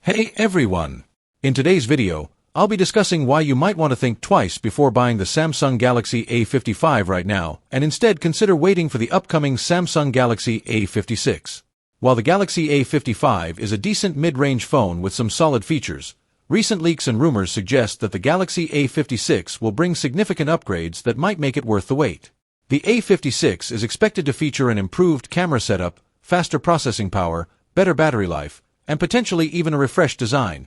Hey everyone! In today's video, I'll be discussing why you might want to think twice before buying the Samsung Galaxy A55 right now, and instead consider waiting for the upcoming Samsung Galaxy A56. While the Galaxy A55 is a decent mid-range phone with some solid features, recent leaks and rumors suggest that the Galaxy A56 will bring significant upgrades that might make it worth the wait. The A56 is expected to feature an improved camera setup, faster processing power, better battery life, and potentially even a refreshed design.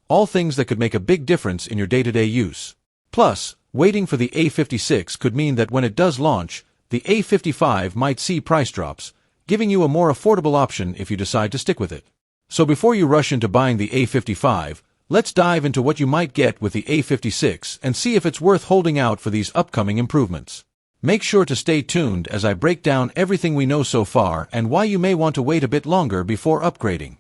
All things that could make a big difference in your day-to-day use. Plus, waiting for the A56 could mean that when it does launch, the A55 might see price drops, giving you a more affordable option if you decide to stick with it. So before you rush into buying the A55, let's dive into what you might get with the A56 and see if it's worth holding out for these upcoming improvements. Make sure to stay tuned as I break down everything we know so far and why you may want to wait a bit longer before upgrading.